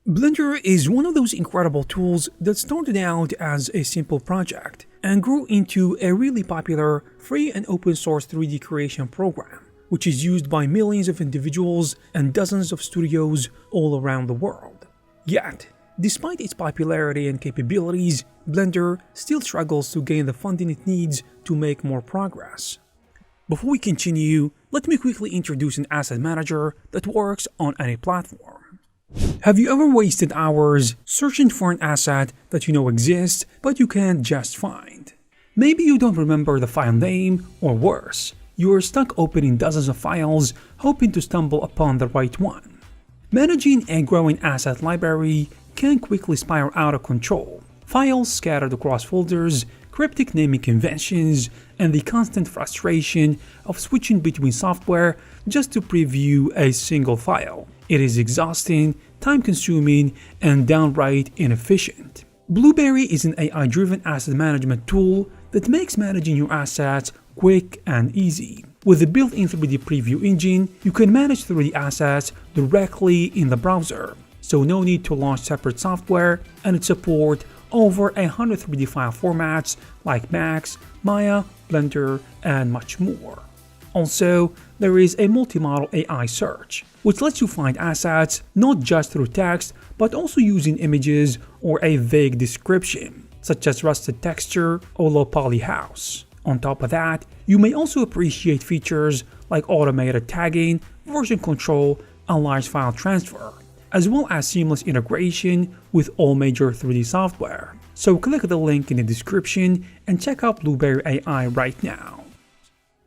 Blender is one of those incredible tools that started out as a simple project and grew into a really popular free and open source 3D creation program, which is used by millions of individuals and dozens of studios all around the world. Yet, despite its popularity and capabilities, Blender still struggles to gain the funding it needs to make more progress. Before we continue, let me quickly introduce an asset manager that works on any platform. Have you ever wasted hours searching for an asset that you know exists but you can't just find? Maybe you don't remember the file name, or worse, you are stuck opening dozens of files hoping to stumble upon the right one. Managing a growing asset library can quickly spiral out of control. Files scattered across folders, cryptic naming conventions, and the constant frustration of switching between software just to preview a single file. It is exhausting, time-consuming, and downright inefficient. Blueberry is an AI-driven asset management tool that makes managing your assets quick and easy. With the built-in 3D preview engine, you can manage 3D assets directly in the browser, so no need to launch separate software, and it supports over 100 3D file formats like Max, Maya, Blender, and much more. Also, there is a multi-modal AI search, which lets you find assets not just through text, but also using images or a vague description, such as rusted texture or low-poly house. On top of that, you may also appreciate features like automated tagging, version control, and large file transfer, as well as seamless integration with all major 3D software. So click the link in the description and check out Blueberry AI right now.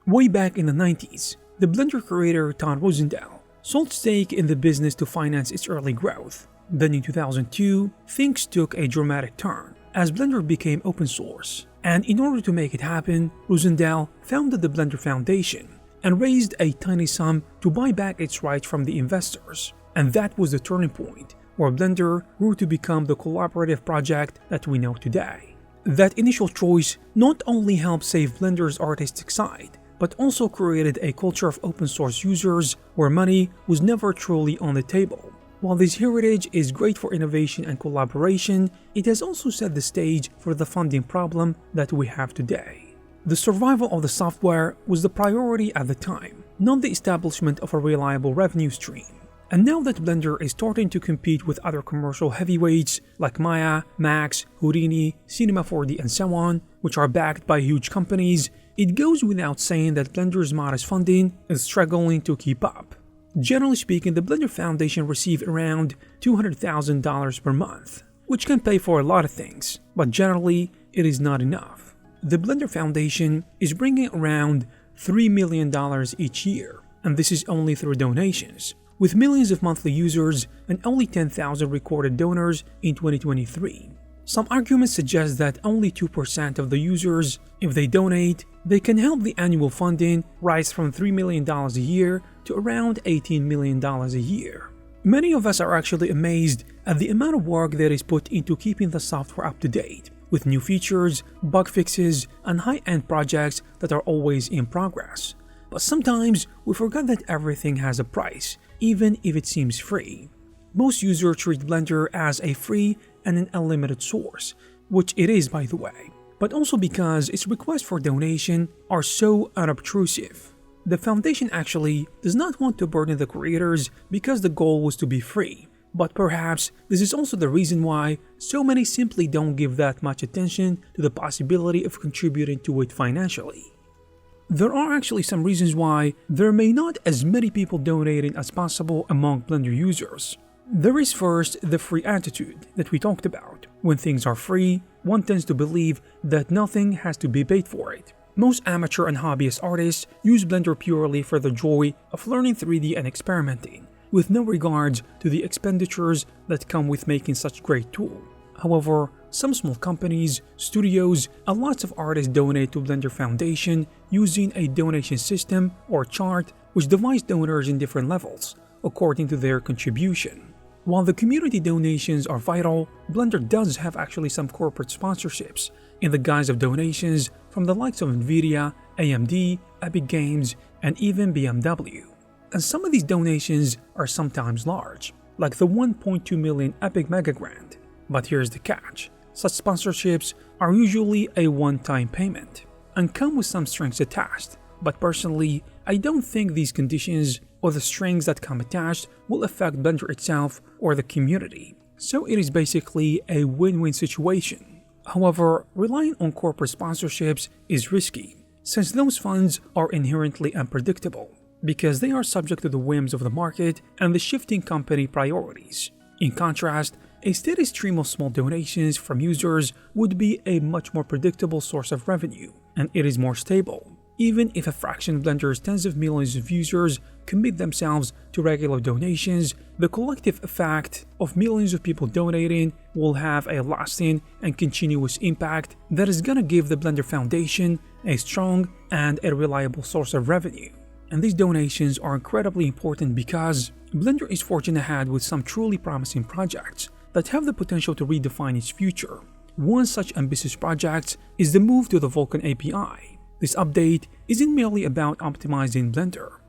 Way back in the 90s, the Blender creator Todd Rosendale sold stake in the business to finance its early growth. Then in 2002, things took a dramatic turn as Blender became open source. And in order to make it happen, Rosendale founded the Blender Foundation and raised a tiny sum to buy back its rights from the investors. And that was the turning point where Blender grew to become the collaborative project that we know today. That initial choice not only helped save Blender's artistic side, but also created a culture of open source users where money was never truly on the table. While this heritage is great for innovation and collaboration, it has also set the stage for the funding problem that we have today. The survival of the software was the priority at the time, not the establishment of a reliable revenue stream. And now that Blender is starting to compete with other commercial heavyweights like Maya, Max, Houdini, Cinema 4D, and so on, which are backed by huge companies, it goes without saying that Blender's modest funding is struggling to keep up. Generally speaking, the Blender Foundation receives around $200,000 per month, which can pay for a lot of things, but generally it is not enough. The Blender Foundation is bringing around $3 million each year, and this is only through donations, with millions of monthly users and only 10,000 recorded donors in 2023. Some arguments suggest that only 2% of the users, if they donate, they can help the annual funding rise from $3 million a year to around $18 million a year. Many of us are actually amazed at the amount of work that is put into keeping the software up to date, with new features, bug fixes, and high-end projects that are always in progress. But sometimes we forget that everything has a price, even if it seems free. Most users treat Blender as a free and an unlimited source, which it is by the way, but also because its requests for donation are so unobtrusive. The Foundation actually does not want to burden the creators because the goal was to be free, but perhaps this is also the reason why so many simply don't give that much attention to the possibility of contributing to it financially. There are actually some reasons why there may not as many people donating as possible among Blender users. There is first the free attitude that we talked about. When things are free, one tends to believe that nothing has to be paid for it. Most amateur and hobbyist artists use Blender purely for the joy of learning 3D and experimenting, with no regards to the expenditures that come with making such great tool. However, some small companies, studios, and lots of artists donate to Blender Foundation using a donation system or chart which divides donors in different levels, according to their contribution. While the community donations are vital, Blender does have actually some corporate sponsorships in the guise of donations from the likes of Nvidia, AMD, Epic Games, and even BMW. And some of these donations are sometimes large. like the 1.2 million Epic Mega Grant. But here's the catch. Such sponsorships are usually a one-time payment and come with some strings attached, but personally, I don't think these conditions or the strings that come attached will affect Blender itself or the community, so it is basically a win-win situation. However, relying on corporate sponsorships is risky, since those funds are inherently unpredictable, because they are subject to the whims of the market and the shifting company priorities. In contrast, a steady stream of small donations from users would be a much more predictable source of revenue, and it is more stable. Even if a fraction of Blender's tens of millions of users commit themselves to regular donations, the collective effect of millions of people donating will have a lasting and continuous impact that is gonna give the Blender Foundation a strong and a reliable source of revenue. And these donations are incredibly important because Blender is forging ahead with some truly promising projects that have the potential to redefine its future. One such ambitious project is the move to the Vulkan API. This update isn't merely about optimizing Blender,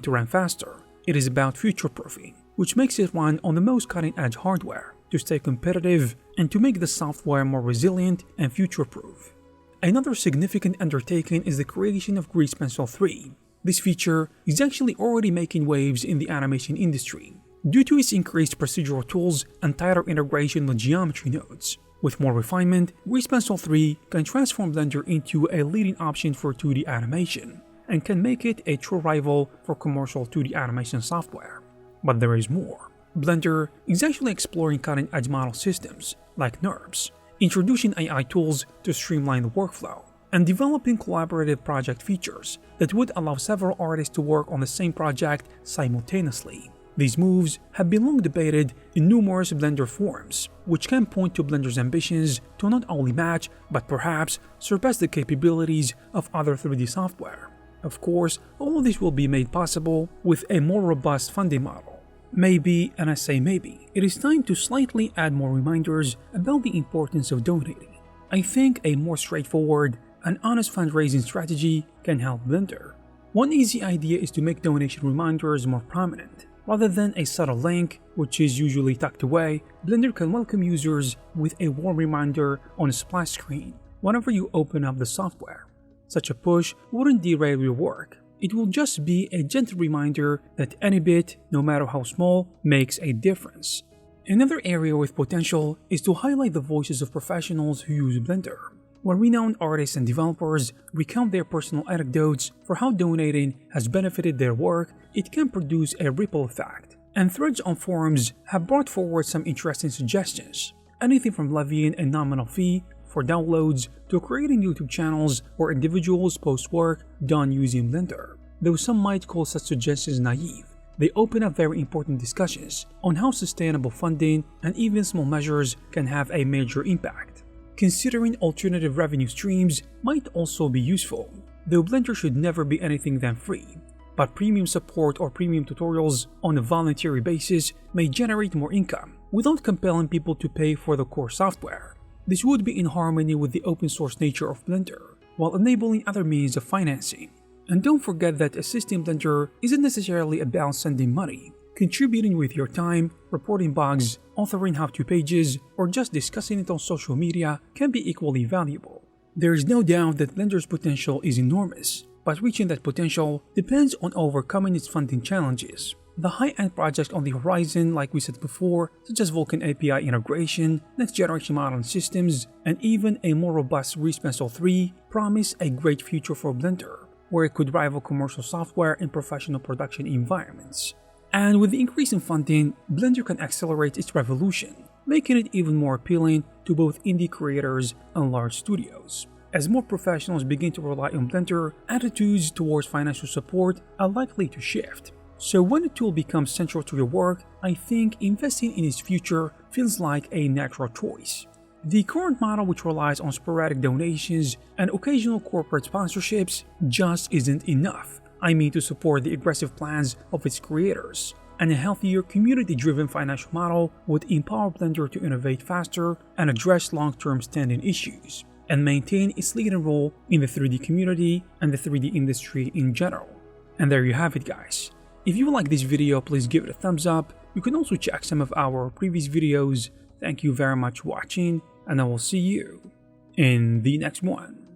to run faster. It is about future-proofing, which makes it run on the most cutting-edge hardware to stay competitive and to make the software more resilient and future-proof. Another significant undertaking is the creation of Grease Pencil 3. This feature is actually already making waves in the animation industry due to its increased procedural tools and tighter integration with geometry nodes. With more refinement, Grease Pencil 3 can transform Blender into a leading option for 2D animation and can make it a true rival for commercial 2D animation software. But there is more. Blender is actually exploring cutting-edge model systems like NURBS, introducing AI tools to streamline the workflow, and developing collaborative project features that would allow several artists to work on the same project simultaneously. These moves have been long debated in numerous Blender forums, which can point to Blender's ambitions to not only match, but perhaps surpass the capabilities of other 3D software. Of course, all of this will be made possible with a more robust funding model. Maybe, and I say maybe, it is time to slightly add more reminders about the importance of donating. I think a more straightforward and honest fundraising strategy can help Blender. One easy idea is to make donation reminders more prominent. Rather than a subtle link, which is usually tucked away, Blender can welcome users with a warm reminder on a splash screen whenever you open up the software. Such a push wouldn't derail your work. It will just be a gentle reminder that any bit, no matter how small, makes a difference. Another area with potential is to highlight the voices of professionals who use Blender. When renowned artists and developers recount their personal anecdotes for how donating has benefited their work, it can produce a ripple effect. And threads on forums have brought forward some interesting suggestions. Anything from levying a nominal fee for downloads to creating YouTube channels where individuals post work done using Blender. Though some might call such suggestions naive, they open up very important discussions on how sustainable funding and even small measures can have a major impact. Considering alternative revenue streams might also be useful, though Blender should never be anything than free. But premium support or premium tutorials on a voluntary basis may generate more income without compelling people to pay for the core software. This would be in harmony with the open source nature of Blender, while enabling other means of financing. And don't forget that assisting Blender isn't necessarily about sending money. Contributing with your time, reporting bugs, authoring how-to pages, or just discussing it on social media can be equally valuable. There is no doubt that Blender's potential is enormous, but reaching that potential depends on overcoming its funding challenges. The high-end projects on the horizon, like we said before, such as Vulkan API integration, next-generation modeling systems, and even a more robust Grease Pencil 3, promise a great future for Blender, where it could rival commercial software in professional production environments. And with the increase in funding, Blender can accelerate its revolution, making it even more appealing to both indie creators and large studios. As more professionals begin to rely on Blender, attitudes towards financial support are likely to shift. So when a tool becomes central to your work, I think investing in its future feels like a natural choice. The current model, which relies on sporadic donations and occasional corporate sponsorships, just isn't enough. To support the aggressive plans of its creators. And a healthier, community-driven financial model would empower Blender to innovate faster and address long-term standing issues, and maintain its leading role in the 3D community and the 3D industry in general. And there you have it, guys. If you like this video, please give it a thumbs up, You can also check some of our previous videos. Thank you very much for watching, and I will see you in the next one.